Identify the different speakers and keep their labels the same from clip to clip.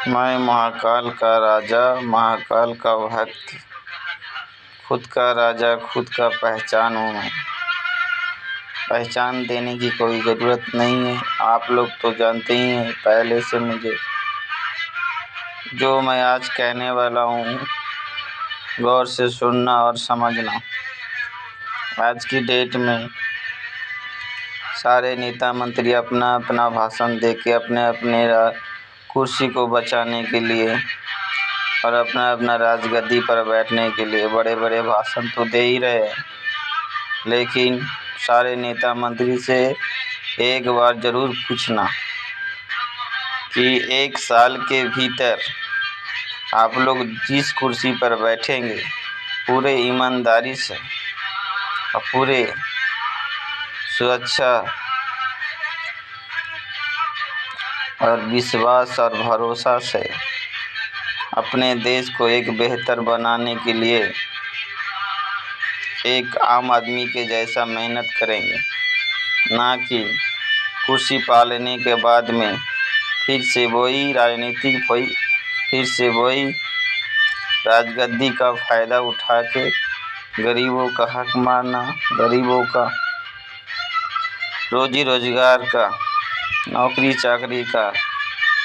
Speaker 1: मैं महाकाल का राजा, महाकाल का भक्त, खुद का राजा खुद का पहचान हूँ मैं। पहचान देने की कोई ज़रूरत नहीं है, आप लोग तो जानते ही हैं पहले से मुझे। जो मैं आज कहने वाला हूँ गौर से सुनना और समझना। आज की डेट में सारे नेता मंत्री अपना अपना भाषण दे के अपने अपने कुर्सी को बचाने के लिए और अपना अपना राजगद्दी पर बैठने के लिए बड़े बड़े भाषण तो दे ही रहे हैं, लेकिन सारे नेता मंत्री से एक बार ज़रूर पूछना कि 1 साल के भीतर आप लोग जिस कुर्सी पर बैठेंगे पूरे ईमानदारी से और पूरे सुरक्षा और विश्वास और भरोसा से अपने देश को एक बेहतर बनाने के लिए एक आम आदमी के जैसा मेहनत करेंगे, ना कि कुर्सी पा लेने के बाद में फिर से वही राजनीतिक फिर से वही राजगद्दी का फ़ायदा उठा के गरीबों का हक मारना, गरीबों का रोजी रोजगार का, नौकरी चाकरी का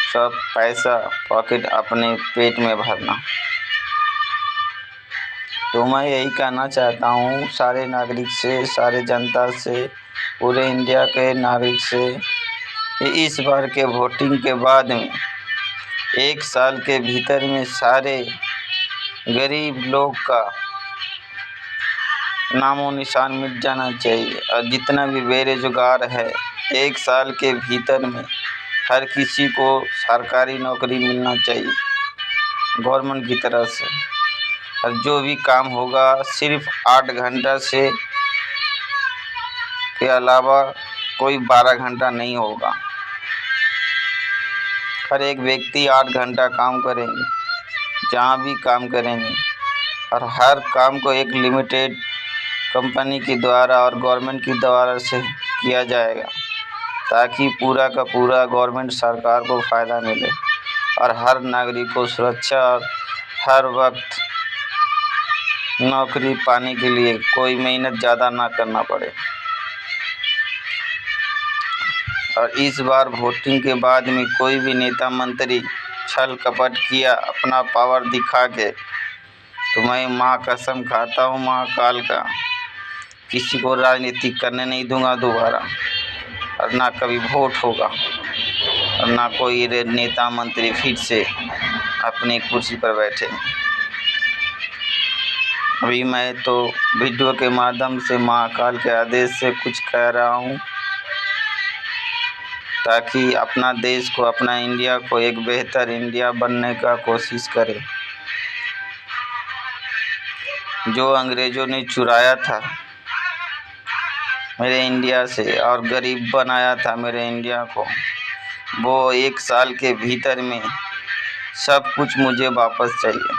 Speaker 1: सब पैसा पॉकेट अपने पेट में भरना। तो मैं यही कहना चाहता हूँ सारे नागरिक से, सारे जनता से, पूरे इंडिया के नागरिक से कि इस बार के वोटिंग के बाद में 1 साल के भीतर में सारे गरीब लोग का नामो निशान मिट जाना चाहिए और जितना भी बेरोजगार है 1 साल के भीतर में हर किसी को सरकारी नौकरी मिलना चाहिए गवर्नमेंट की तरफ से। और जो भी काम होगा सिर्फ 8 घंटा से के अलावा कोई 12 घंटा नहीं होगा। हर एक व्यक्ति 8 घंटा काम करेंगे जहाँ भी काम करेंगे, और हर काम को एक लिमिटेड कंपनी के द्वारा और गवर्नमेंट के द्वारा से किया जाएगा ताकि पूरा का पूरा गवर्नमेंट सरकार को फ़ायदा मिले और हर नागरिक को सुरक्षा और हर वक्त नौकरी पाने के लिए कोई मेहनत ज़्यादा ना करना पड़े। और इस बार वोटिंग के बाद में कोई भी नेता मंत्री छल कपट किया अपना पावर दिखा के, तो मैं माँ कसम खाता हूँ महाकाल का, किसी को राजनीति करने नहीं दूंगा दोबारा, और ना कभी वोट होगा और ना कोई नेता मंत्री फिर से अपनी कुर्सी पर बैठे। अभी मैं तो वीडियो के माध्यम से महाकाल के आदेश से कुछ कह रहा हूँ ताकि अपना देश को, अपना इंडिया को एक बेहतर इंडिया बनने का कोशिश करे। जो अंग्रेज़ों ने चुराया था मेरे इंडिया से और गरीब बनाया था मेरे इंडिया को, वो 1 साल के भीतर में सब कुछ मुझे वापस चाहिए।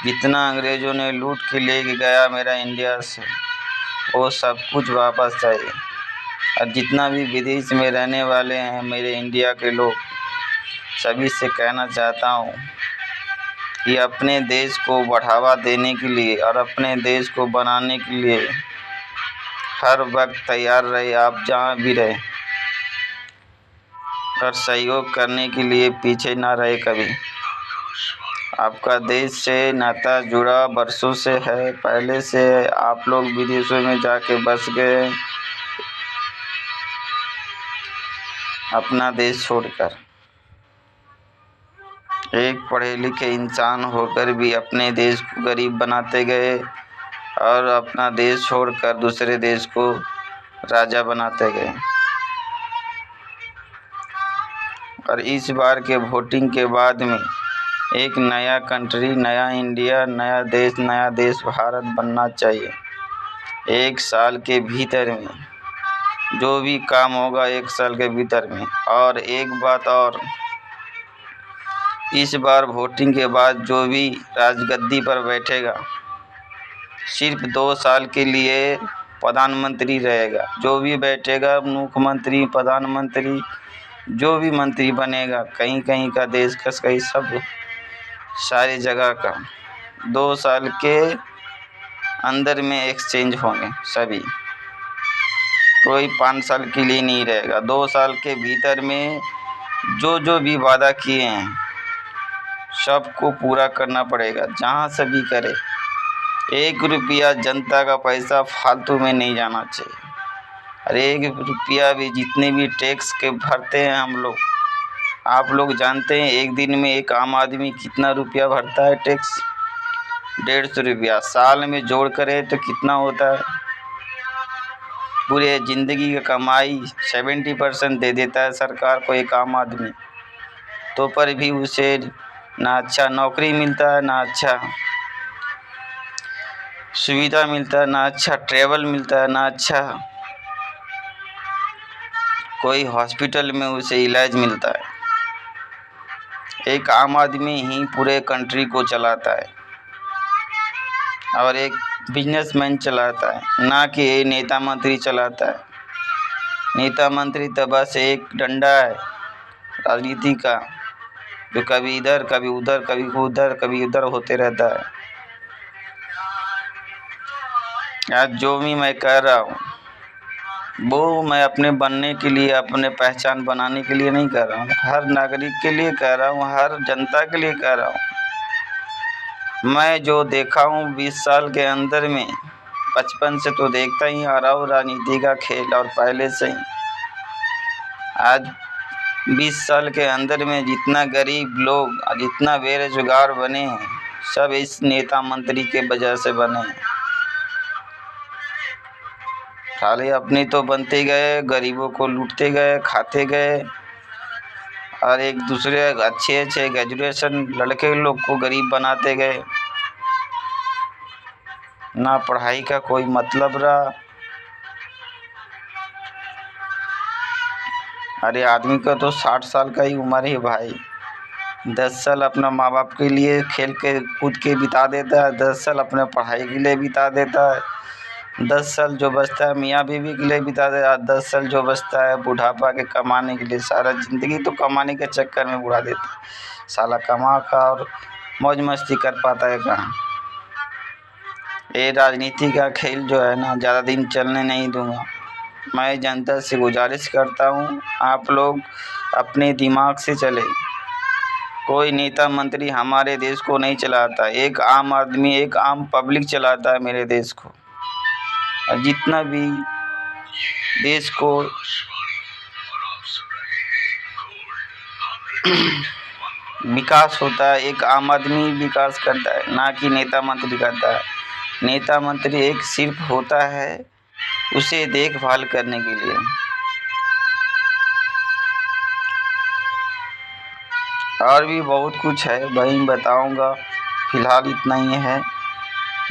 Speaker 1: जितना अंग्रेज़ों ने लूट के ले गया मेरा इंडिया से वो सब कुछ वापस चाहिए। और जितना भी विदेश में रहने वाले हैं मेरे इंडिया के लोग, सभी से कहना चाहता हूँ कि अपने देश को बढ़ावा देने के लिए और अपने देश को बनाने के लिए हर वक्त तैयार रहे, आप जहाँ भी रहे, और सहयोग करने के लिए पीछे ना रहे कभी। आपका देश से नाता जुड़ा बरसों से है, पहले से आप लोग विदेशों में जाके बस गए अपना देश छोड़कर। एक पढ़े लिखे इंसान होकर भी अपने देश को गरीब बनाते गए और अपना देश छोड़कर दूसरे देश को राजा बनाते गए। और इस बार के वोटिंग के बाद में एक नया कंट्री, नया इंडिया, नया देश भारत बनना चाहिए। 1 साल के भीतर में जो भी काम होगा 1 साल के भीतर में। और एक बात और, इस बार वोटिंग के बाद जो भी राजगद्दी पर बैठेगा सिर्फ 2 साल के लिए प्रधानमंत्री रहेगा। जो भी बैठेगा मुख्यमंत्री, प्रधानमंत्री जो भी मंत्री बनेगा कहीं कहीं का, देश का कहीं, सब सारी जगह का 2 साल के अंदर में एक्सचेंज होंगे सभी। कोई 5 साल के लिए नहीं रहेगा। 2 साल के भीतर में जो जो भी वादा किए हैं सबको पूरा करना पड़ेगा, जहाँ से भी करे। 1 रुपया जनता का पैसा फालतू में नहीं जाना चाहिए। और 1 रुपया भी जितने भी टैक्स के भरते हैं हम लोग, आप लोग जानते हैं एक दिन में एक आम आदमी कितना रुपया भरता है टैक्स? 150 रुपया। साल में जोड़ करें तो कितना होता है? पूरे ज़िंदगी की कमाई 70% दे देता है सरकार को एक आम आदमी। तो पर भी उसे ना अच्छा नौकरी मिलता है, ना अच्छा सुविधा मिलता है, ना अच्छा ट्रैवल मिलता है, ना अच्छा कोई हॉस्पिटल में उसे इलाज मिलता है। एक आम आदमी ही पूरे कंट्री को चलाता है और एक बिजनेसमैन चलाता है, ना कि नेता मंत्री चलाता है। नेता मंत्री तो बस एक डंडा है राजनीति का, जो कभी इधर कभी उधर, कभी उधर कभी उधर होते रहता है। आज जो भी मैं कह रहा हूँ वो मैं अपने बनने के लिए, अपने पहचान बनाने के लिए नहीं कह रहा हूँ, हर नागरिक के लिए कह रहा हूँ, हर जनता के लिए कह रहा हूँ। मैं जो देखा हूँ 20 साल के अंदर में, बचपन से तो देखता ही आ रहा हूँ राजनीति का खेल, और पहले से ही। आज 20 साल के अंदर में जितना गरीब लोग, जितना बेरोजगार बने हैं, सब इस नेता मंत्री के वजह से बने हैं। खाली अपने तो बनते गए, गरीबों को लूटते गए, खाते गए, और एक दूसरे अच्छे अच्छे ग्रेजुएशन लड़के लोग को गरीब बनाते गए। ना पढ़ाई का कोई मतलब रहा। अरे आदमी का तो 60 साल का ही उम्र है भाई। 10 साल अपना माँ बाप के लिए खेल के कूद के बिता देता है, 10 साल अपने पढ़ाई के लिए बिता देता है, 10 साल जो बचता है मियाँ बीवी के लिए बिता देता है, 10 साल जो बचता है बुढ़ापा के कमाने के लिए। सारा ज़िंदगी तो कमाने के चक्कर में बुढ़ा देता है साला। कमा का और मौज मस्ती कर पाता है कहाँ? ये राजनीति का खेल जो है ना, ज़्यादा दिन चलने नहीं दूंगा। मैं जनता से गुजारिश करता हूँ, आप लोग अपने दिमाग से चले। कोई नेता मंत्री हमारे देश को नहीं चलाता, एक आम आदमी, एक आम पब्लिक चलाता है मेरे देश को। और जितना भी देश को विकास होता है, एक आम आदमी विकास करता है, ना कि नेता मंत्री करता है। नेता मंत्री एक सिर्फ होता है उसे देखभाल करने के लिए। और भी बहुत कुछ है भाई, बताऊंगा, फिलहाल इतना ही है।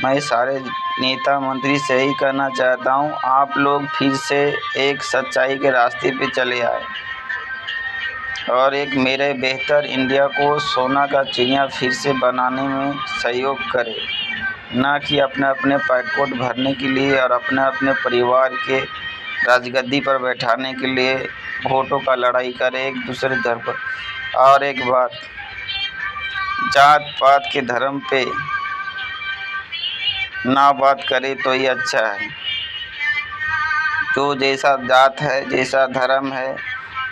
Speaker 1: मैं सारे नेता मंत्री से ही कहना चाहता हूँ, आप लोग फिर से एक सच्चाई के रास्ते पे चले आए और एक मेरे बेहतर इंडिया को सोना का चिड़िया फिर से बनाने में सहयोग करें, ना कि अपने अपने पैकेट भरने के लिए और अपने अपने परिवार के राजगद्दी पर बैठाने के लिए वोटों का लड़ाई करें एक दूसरे धर्म पर। और एक बात, जात पात के धर्म पे ना बात करे तो ही अच्छा है। जो जैसा जात है, जैसा धर्म है,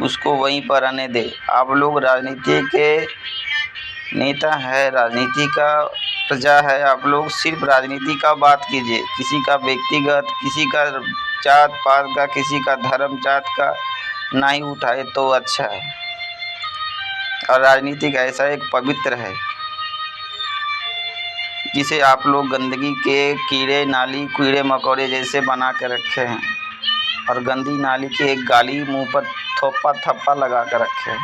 Speaker 1: उसको वहीं पर रहने दे। आप लोग राजनीति के नेता है, राजनीति का प्रजा है, आप लोग सिर्फ राजनीति का बात कीजिए, किसी का व्यक्तिगत, किसी का जात पात का, किसी का धर्म जात का ना ही उठाए तो अच्छा है। और राजनीति का ऐसा एक पवित्र है जिसे आप लोग गंदगी के कीड़े नाली, कीड़े मकोड़े जैसे बना के रखे हैं, और गंदी नाली की एक गाली मुंह पर थोपा थप्पा लगा कर रखे हैं।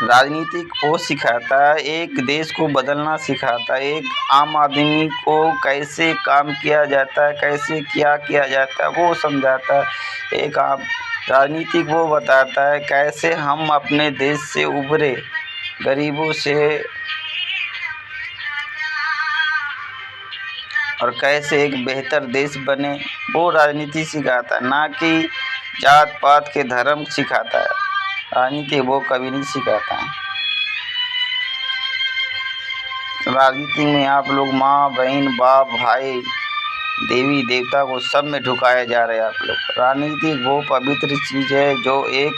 Speaker 1: राजनीति को सिखाता है, एक देश को बदलना सिखाता है, एक आम आदमी को कैसे काम किया जाता है, कैसे क्या किया जाता है वो समझाता है। एक आम राजनीतिक वो बताता है कैसे हम अपने देश से उभरे, गरीबों से और कैसे एक बेहतर देश बने, वो राजनीति सिखाता है, ना कि जात पात के धर्म सिखाता है। राजनीति वो कभी नहीं सिखाता है। राजनीति में आप लोग माँ बहन बाप भाई देवी देवता को सब में ढुकाए जा रहे हैं आप लोग। राजनीति वो पवित्र चीज़ है जो एक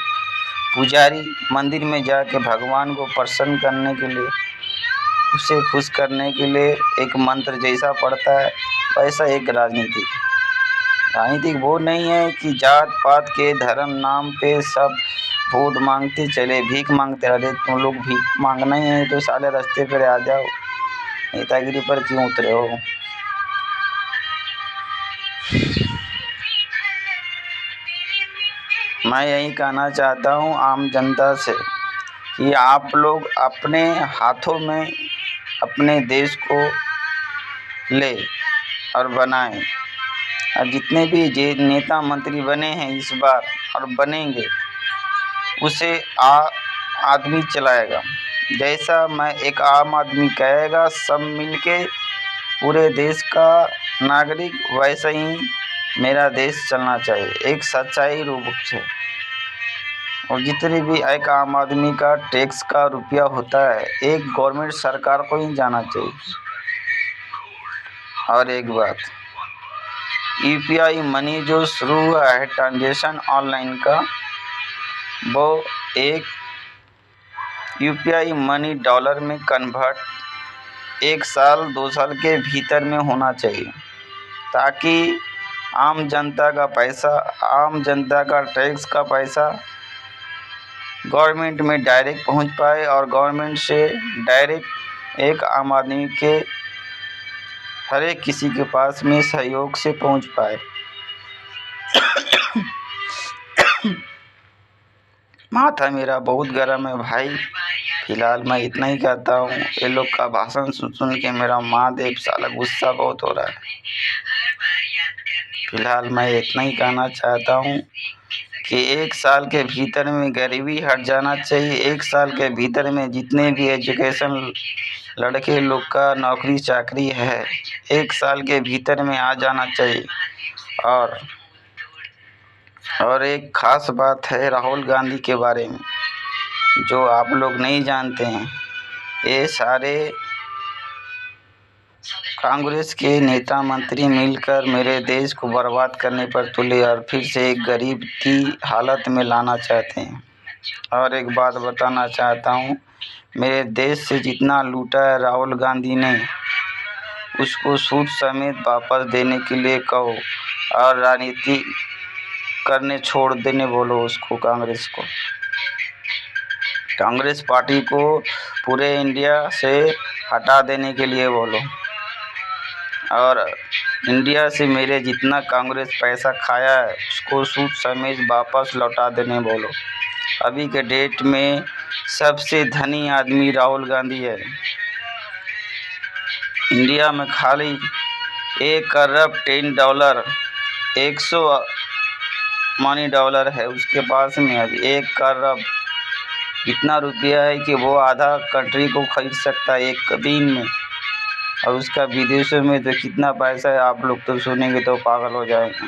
Speaker 1: पुजारी मंदिर में जाके भगवान को प्रसन्न करने के लिए, उसे खुश करने के लिए एक मंत्र जैसा पढ़ता है, वैसा एक राजनीति वो नहीं है कि जात पात के धर्म नाम पे सब वोट मांगते चले, भीख मांगते रहे। तुम लोग भीख मांगना ही है तो साले रास्ते पर आ जाओ, नेतागिरी पर क्यों उतरे हो? मैं यही कहना चाहता हूँ आम जनता से कि आप लोग अपने हाथों में अपने देश को ले और बनाएं। और जितने भी जे नेता मंत्री बने हैं इस बार और बनेंगे, उसे आदमी चलाएगा। जैसा मैं एक आम आदमी कहेगा सब मिलके पूरे देश का नागरिक, वैसा ही मेरा देश चलना चाहिए एक सच्चाई रूप से। और जितने भी एक आम आदमी का टैक्स का रुपया होता है, एक गवर्नमेंट सरकार को ही जाना चाहिए। और एक बात, यूपीआई मनी जो शुरू हुआ है ट्रांजेक्शन ऑनलाइन का, वो एक यूपीआई मनी डॉलर में कन्वर्ट 1 साल 2 साल के भीतर में होना चाहिए, ताकि आम जनता का पैसा, आम जनता का टैक्स का पैसा गवर्नमेंट में डायरेक्ट पहुंच पाए और गवर्नमेंट से डायरेक्ट एक आम आदमी के हर एक किसी के पास में सहयोग से पहुंच पाए। माथा मेरा बहुत गर्म है भाई। फिलहाल मैं इतना ही कहता हूँ। ये लोग का भाषण सुन सुन के मेरा महादेव साला गुस्सा बहुत हो रहा है। फिलहाल मैं इतना ही कहना चाहता हूँ कि 1 साल के भीतर में गरीबी हट जाना चाहिए। 1 साल के भीतर में जितने भी एजुकेशन लड़के लोग का नौकरी चाकरी है, 1 साल के भीतर में आ जाना चाहिए। और एक ख़ास बात है राहुल गांधी के बारे में, जो आप लोग नहीं जानते हैं। ये सारे कांग्रेस के नेता मंत्री मिलकर मेरे देश को बर्बाद करने पर तुले और फिर से एक गरीब की हालत में लाना चाहते हैं। और एक बात बताना चाहता हूँ, मेरे देश से जितना लूटा है राहुल गांधी ने, उसको सूद समेत वापस देने के लिए कहो और राजनीति करने छोड़ देने बोलो उसको। कांग्रेस पार्टी को पूरे इंडिया से हटा देने के लिए बोलो और इंडिया से मेरे जितना कांग्रेस पैसा खाया है उसको सूद समेत वापस लौटा देने बोलो। अभी के डेट में सबसे धनी आदमी राहुल गांधी है। इंडिया में खाली 1 अरब $10 100 मनी डॉलर है उसके पास में। अभी 1 अरब इतना रुपया है कि वो आधा कंट्री को खरीद सकता है एक दिन में। और उसका विदेशों में तो कितना पैसा है, आप लोग तो सुनेंगे तो पागल हो जाएंगे।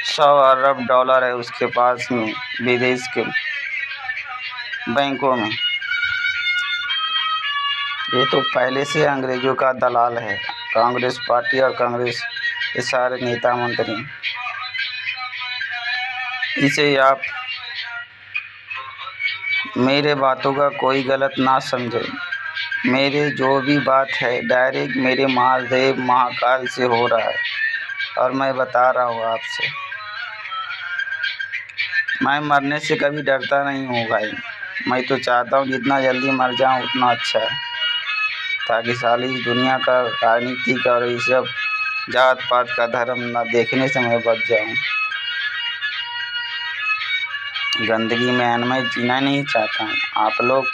Speaker 1: 100 अरब डॉलर है उसके पास में विदेश के बैंकों में। ये तो पहले से अंग्रेजों का दलाल है, कांग्रेस पार्टी और कांग्रेस के सारे नेता मंत्री। इसे आप मेरे बातों का कोई गलत ना समझे। मेरे जो भी बात है डायरेक्ट मेरे महादेव महाकाल से हो रहा है और मैं बता रहा हूँ आपसे। मैं मरने से कभी डरता नहीं हूँ भाई। मैं तो चाहता हूँ जितना जल्दी मर जाऊँ उतना अच्छा है, ताकि साली इस दुनिया का राजनीति का और ये सब जात पात का धर्म ना देखने से मैं बच जाऊँ। गंदगी में मैं जीना नहीं चाहता हूँ। आप लोग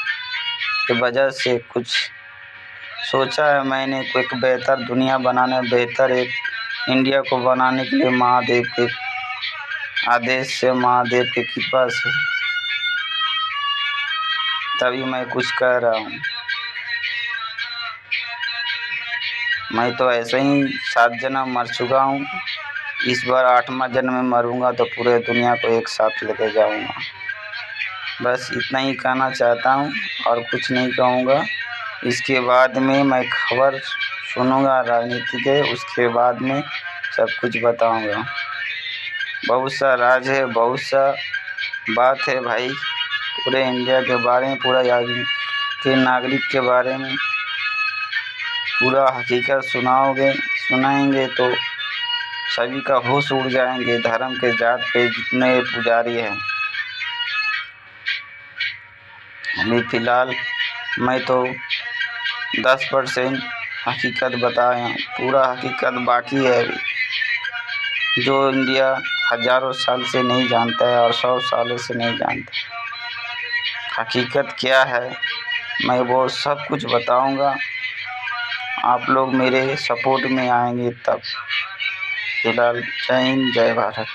Speaker 1: की वजह से कुछ सोचा है मैंने, एक बेहतर दुनिया बनाने, बेहतर एक इंडिया को बनाने के लिए महादेव के आदेश से, महादेव की कृपा से, तभी मैं कुछ कह रहा हूँ। मैं तो ऐसे ही 7 जन्म मर चुका हूँ, इस बार 8वां जन्म में मरूँगा तो पूरे दुनिया को एक साथ लेके जाऊँगा। बस इतना ही कहना चाहता हूँ और कुछ नहीं कहूँगा। इसके बाद में मैं खबर सुनूँगा राजनीति के, उसके बाद में सब कुछ बताऊँगा। बहुत सा राज है, बहुत सा बात है भाई, पूरे इंडिया के बारे में, पूरा यहाँ के नागरिक के बारे में पूरा हकीकत सुनाएंगे तो सभी का होश उड़ जाएंगे। धर्म के जात पे जितने पुजारी हैं, अभी फ़िलहाल मैं तो 10% हकीकत बताया, पूरा हकीकत बाकी है अभी, जो इंडिया हज़ारों साल से नहीं जानता है और 100 सालों से नहीं जानता। हकीकत क्या है मैं वो सब कुछ बताऊंगा, आप लोग मेरे सपोर्ट में आएंगे तब। फिलहाल जय हिंद, जय भारत।